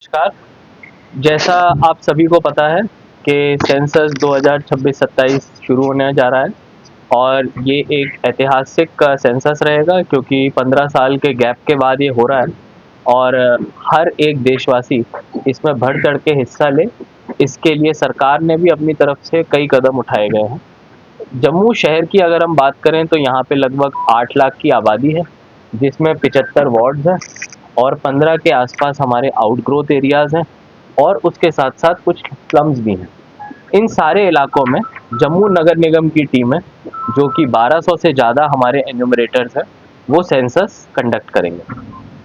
नमस्कार। जैसा आप सभी को पता है कि सेंसस 2026-27 शुरू होने जा रहा है और ये एक ऐतिहासिक सेंसस रहेगा क्योंकि 15 साल के गैप के बाद ये हो रहा है और हर एक देशवासी इसमें बढ़ चढ़ के हिस्सा ले। इसके लिए सरकार ने भी अपनी तरफ से कई कदम उठाए गए हैं। जम्मू शहर की अगर हम बात करें तो यहाँ पे लगभग 8 लाख की आबादी है, जिसमें 75 वार्ड्स हैं और 15 के आसपास हमारे आउटग्रोथ एरियाज हैं और उसके साथ साथ कुछ स्लम्स भी हैं। इन सारे इलाकों में जम्मू नगर निगम की टीमें, जो कि 1200 से ज़्यादा हमारे एन्यूमरेटर्स हैं, वो सेंसस कंडक्ट करेंगे।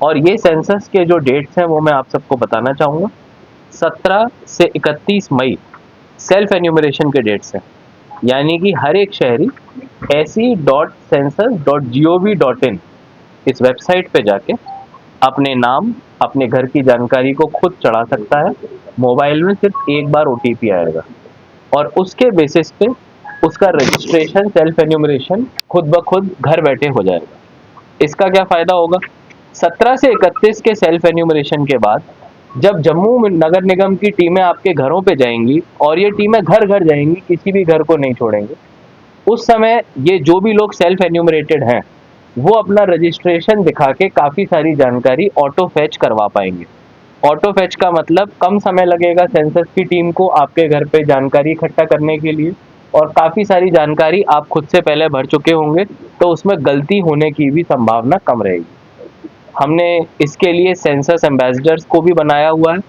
और ये सेंसस के जो डेट्स हैं वो मैं आप सबको बताना चाहूँगा। 17 से 31 मई सेल्फ एन्यूमरेशन के डेट्स हैं, यानी कि हर एक शहरी se.census.gov.in इस वेबसाइट पे जाके अपने नाम, अपने घर की जानकारी को खुद चढ़ा सकता है। मोबाइल में सिर्फ एक बार ओटीपी आएगा और उसके बेसिस पे उसका रजिस्ट्रेशन सेल्फ एन्यूमरेशन खुद ब खुद घर बैठे हो जाएगा। इसका क्या फ़ायदा होगा? 17 से 31 के सेल्फ एन्यूमरेशन के बाद जब जम्मू नगर निगम की टीमें आपके घरों पे जाएंगी और ये टीमें घर घर जाएंगी, किसी भी घर को नहीं छोड़ेंगे, उस समय ये जो भी लोग सेल्फ एन्यूमरेटेड हैं वो अपना रजिस्ट्रेशन दिखा के काफ़ी सारी जानकारी ऑटो फैच करवा पाएंगे। ऑटो फैच का मतलब कम समय लगेगा सेंसस की टीम को आपके घर पे जानकारी इकट्ठा करने के लिए, और काफ़ी सारी जानकारी आप खुद से पहले भर चुके होंगे तो उसमें गलती होने की भी संभावना कम रहेगी। हमने इसके लिए सेंसस एम्बेसडर्स को भी बनाया हुआ है।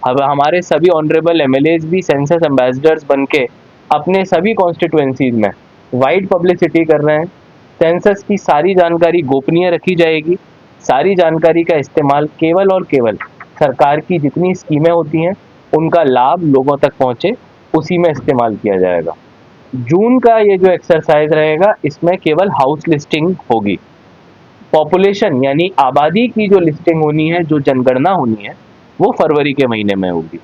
अब हमारे सभी ऑनरेबल एमएलएज भी सेंसस एम्बेसडर्स बन के अपने सभी कॉन्स्टिट्यूएंसीज में वाइड पब्लिसिटी कर रहे हैं। सेंसस की सारी जानकारी गोपनीय रखी जाएगी। सारी जानकारी का इस्तेमाल केवल और केवल सरकार की जितनी स्कीमें होती हैं उनका लाभ लोगों तक पहुंचे, उसी में इस्तेमाल किया जाएगा। जून का ये जो एक्सरसाइज रहेगा इसमें केवल हाउस लिस्टिंग होगी। पॉपुलेशन यानी आबादी की जो लिस्टिंग होनी है, जो जनगणना होनी है, वो फरवरी के महीने में होगी।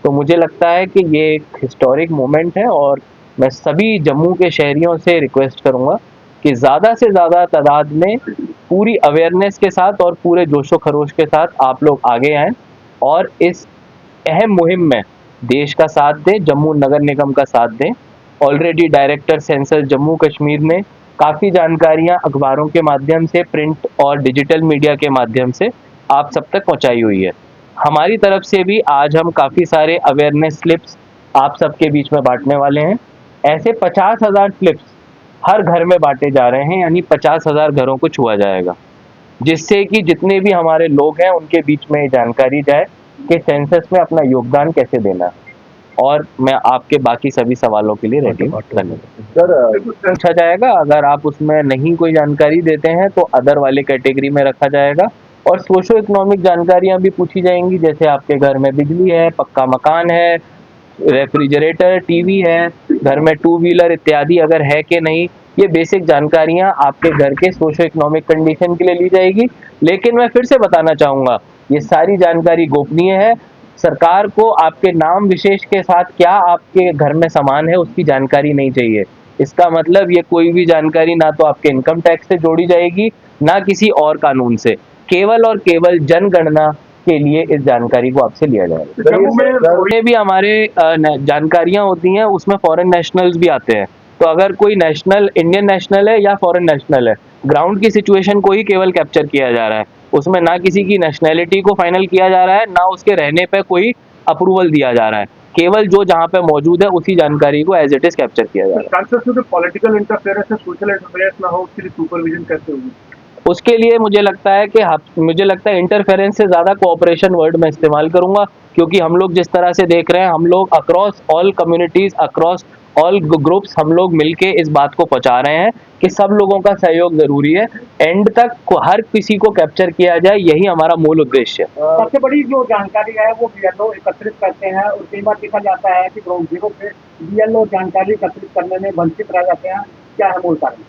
तो मुझे लगता है कि ये एक हिस्टोरिक मोमेंट है और मैं सभी जम्मू के शहरियों से रिक्वेस्ट करूंगा कि ज़्यादा से ज़्यादा तादाद में पूरी अवेयरनेस के साथ और पूरे जोशो खरोश के साथ आप लोग आगे आएँ और इस अहम मुहिम में देश का साथ दें, जम्मू नगर निगम का साथ दें। Already director census Jammu Kashmir ने काफ़ी जानकारियां अखबारों के माध्यम से, प्रिंट और डिजिटल मीडिया के माध्यम से आप सब तक पहुंचाई हुई है। हमारी तरफ से भी आज हम काफ़ी सारे अवेयरनेस स्लिप्स आप सबके बीच में बांटने वाले हैं। ऐसे 50,000 स्लिप्स हर घर में बांटे जा रहे हैं, यानी 50,000 घरों को छुआ जाएगा, जिससे कि जितने भी हमारे लोग हैं उनके बीच में ये जानकारी जाए कि सेंसस में अपना योगदान कैसे देना है। और मैं आपके बाकी सभी सवालों के लिए रेडी हूँ। धन्यवाद। सर, पूछा जाएगा, अगर आप उसमें नहीं कोई जानकारी देते हैं तो अदर वाले कैटेगरी में रखा जाएगा और सोशो इकोनॉमिक जानकारियाँ भी पूछी जाएंगी, जैसे आपके घर में बिजली है, पक्का मकान है, रेफ्रिजरेटर, टीवी है, घर में टू व्हीलर इत्यादि अगर है कि नहीं। ये बेसिक जानकारियां आपके घर के सोशो इकोनॉमिक कंडीशन के लिए ली जाएगी। लेकिन मैं फिर से बताना चाहूँगा, ये सारी जानकारी गोपनीय है। सरकार को आपके नाम विशेष के साथ क्या आपके घर में सामान है उसकी जानकारी नहीं चाहिए। इसका मतलब ये कोई भी जानकारी ना तो आपके इनकम टैक्स से जोड़ी जाएगी, ना किसी और कानून से। केवल और केवल जनगणना के लिए इस जानकारी को आपसे लिया जाएगा। में भी हमारे जानकारियां होती हैं, उसमें फॉरेन नेशनल्स भी आते हैं। तो अगर कोई नेशनल इंडियन नेशनल है या फॉरेन नेशनल है, ग्राउंड की सिचुएशन को ही केवल कैप्चर किया जा रहा है। उसमें ना किसी की नेशनैलिटी को फाइनल किया जा रहा है, ना उसके रहने पे कोई अप्रूवल दिया जा रहा है। केवल जो जहाँ पे मौजूद है उसी जानकारी को एज इट इज कैप्चर किया जा रहा है। पॉलिटिकल इंटरफेरेंस है, सोशल इंटरफेरेंस ना हो, उसके लिए सुपरविजन कैसे होगी? उसके लिए मुझे लगता है कि मुझे लगता है इंटरफेरेंस से ज़्यादा कोऑपरेशन वर्ड में इस्तेमाल करूंगा, क्योंकि हम लोग जिस तरह से देख रहे हैं, हम लोग across all communities, across all groups हम लोग मिलके इस बात को पहुंचा रहे हैं कि सब लोगों का सहयोग ज़रूरी है। एंड तक हर किसी को कैप्चर किया जाए, यही हमारा मूल उद्देश्य है। सबसे बड़ी जो जानकारी है वो बीएलओ एकत्रित करते हैं और कई बार देखा जाता है कि ग्राउंड जीरो पे बीएलओ जानकारी एकत्रित करने में वंचित रह जाते हैं। क्या है मूल कारण?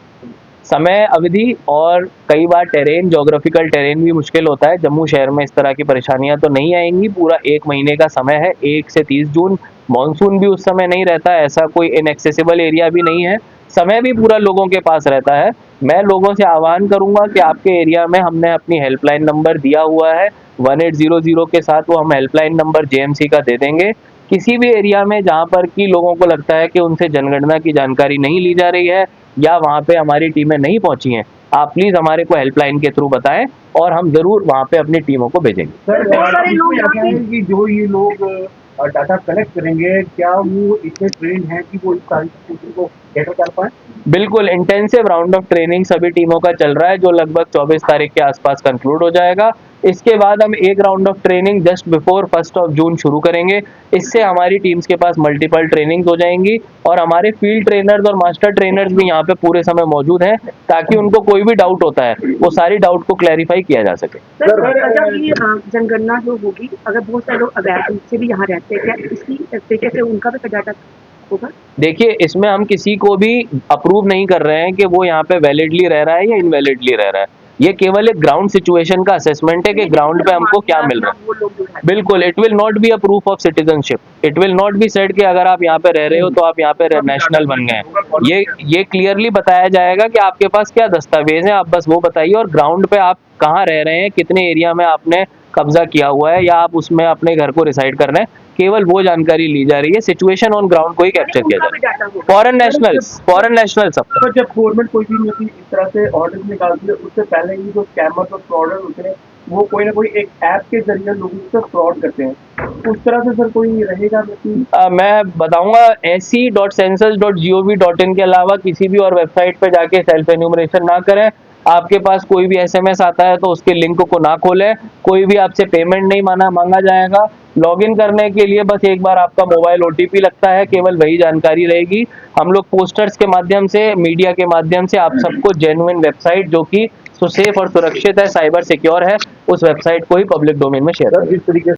समय अवधि और कई बार टेरेन, जोग्राफिकल टेरेन भी मुश्किल होता है। जम्मू शहर में इस तरह की परेशानियां तो नहीं आएंगी। पूरा 1 महीने का समय है, 1 से 30 जून। मानसून भी उस समय नहीं रहता, ऐसा कोई इनएक्सेसिबल एरिया भी नहीं है। समय भी पूरा लोगों के पास रहता है। मैं लोगों से आह्वान करूंगा कि आपके एरिया में हमने अपनी हेल्पलाइन नंबर दिया हुआ है 1800 के साथ, वो हम हेल्पलाइन नंबर जेएमसी का दे देंगे। किसी भी एरिया में जहां पर कि लोगों को लगता है कि उनसे जनगणना की जानकारी नहीं ली जा रही है या वहां पे हमारी टीमें नहीं पहुंची हैं, आप प्लीज हमारे को हेल्पलाइन के थ्रू बताएं और हम जरूर वहां पे अपनी टीमों को भेजेंगे। सर बहुत सारे लोग इसमें यहाँ क्या है कि जो ये लोग डाटा कलेक्ट करेंगे, क्या वो इतने ट्रेन हैं कि वो इस सारी चीज़ों को कैटर कर पाए? बिल्कुल इंटेंसिव राउंड ऑफ ट्रेनिंग सभी टीमों का चल रहा है, जो लगभग 24 तारीख के आसपास कंक्लूड हो जाएगा। इसके बाद हम एक round of training just before 1 जून शुरू करेंगे। इससे हमारी टीम्स के पास मल्टीपल ट्रेनिंग्स हो जाएंगी और हमारे फील्ड ट्रेनर्स और मास्टर ट्रेनर्स भी यहाँ पे पूरे समय मौजूद हैं, ताकि उनको कोई भी डाउट होता है वो सारी डाउट को क्लैरिफाई किया जा सके। सर जब ये जनगणना जो होगी, अगर बहुत सारे लोग अवैध रूप से भी यहाँ रहते हैं, क्या इसी तरीके से उनका भी डाटा होगा? देखिए, इसमें हम किसी को भी अप्रूव नहीं कर रहे हैं कि वो यहाँ पे वैलिडली रह रहा है या इनवैलिडली रह रहा है। ये केवल एक ग्राउंड सिचुएशन का असेसमेंट है कि ग्राउंड पे हमको क्या मिल रहा है। वो लोग जो है बिल्कुल, it will not be a proof of citizenship. It will not be said कि अगर आप यहाँ पे रह रहे हो तो आप यहाँ पे नेशनल बन गए हैं। ये क्लियरली बताया जाएगा कि आपके पास क्या दस्तावेज हैं, आप बस वो बताइए, और ग्राउंड पे आप कहाँ रह रहे हैं, कितने एरिया में आपने कब्जा किया हुआ है या आप उसमें अपने घर को रिसाइड कर रहे हैं, केवल वो जानकारी ली जा रही है। सिचुएशन ऑन ग्राउंड को ही कैप्चर किया उनका भी जाए। डाटा होगा। फॉरेन नेशनल सब। तो जब गवर्नमेंट कोई भी नीति इस तरह से ऑर्डर निकालती है, उससे पहले ही जो स्कैमर्स और फ्रॉडर्स होते हैं, वो कोई ना कोई एक ऐप के जरिए लोगों से फ्रॉड करते हैं। उस तरह से सर कोई रहेगा कि मैं बताऊंगा, se.census.gov.in के अलावा किसी भी और वेबसाइट पे जाके सेल्फ एन्यूमरेशन ना करें। आपके पास कोई भी एसएमएस आता है तो उसके लिंक को ना खोलें। कोई भी आपसे पेमेंट नहीं मांगा जाएगा। लॉगिन करने के लिए बस एक बार आपका मोबाइल ओटीपी लगता है, केवल वही जानकारी रहेगी। हम लोग पोस्टर्स के माध्यम से, मीडिया के माध्यम से आप सबको जेन्युइन वेबसाइट जो कि सेफ और सुरक्षित है, साइबर सिक्योर है, उस वेबसाइट को ही पब्लिक डोमेन में शेयर करें। जिस तरीके